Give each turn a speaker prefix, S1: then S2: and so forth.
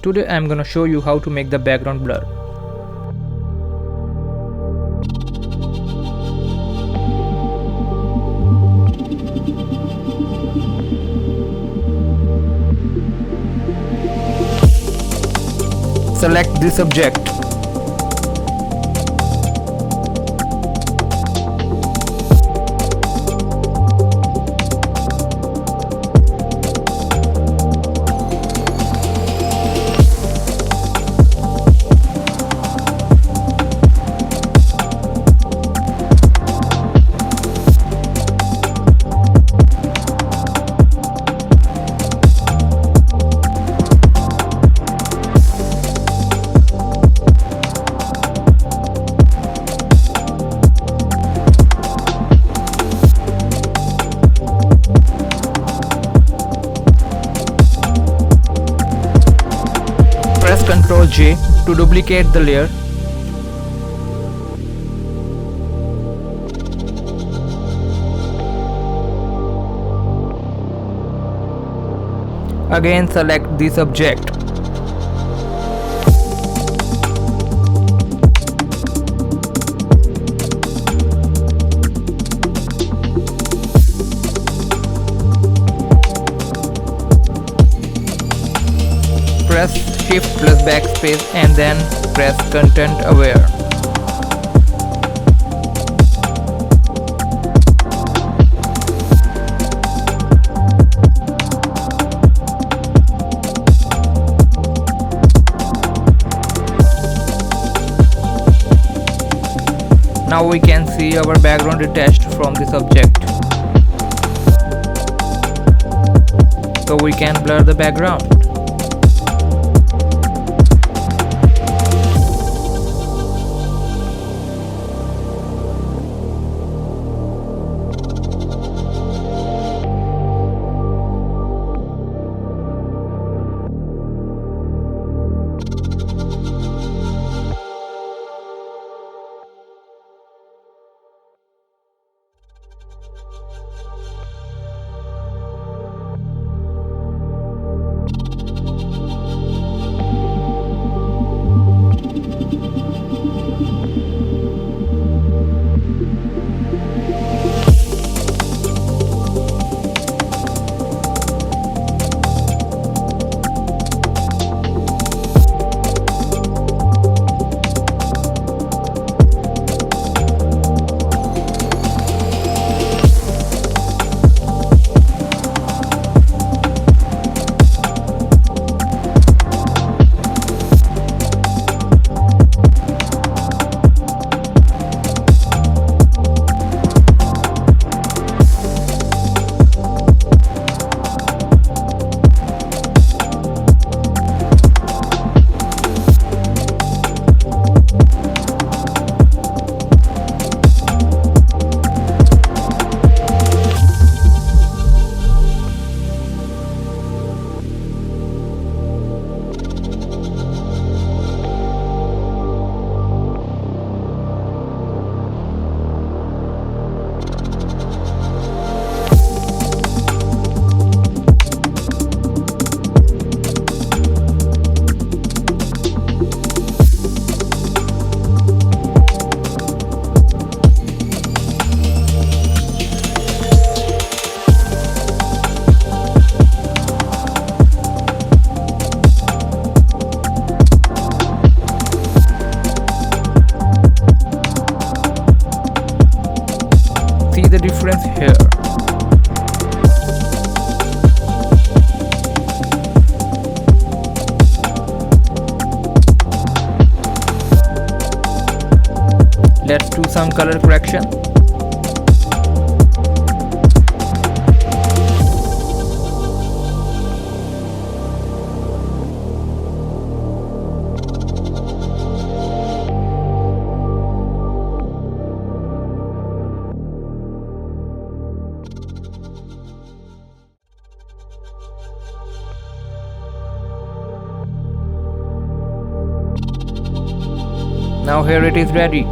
S1: Today I'm gonna show you how to make the background blur. Select this object. Press Ctrl J to duplicate the layer. Again select this object. Press Shift plus backspace and then press Content Aware. Now we can see our background detached from this object. So we can blur the background. See the difference here. Let's do some color correction. Now here it is ready.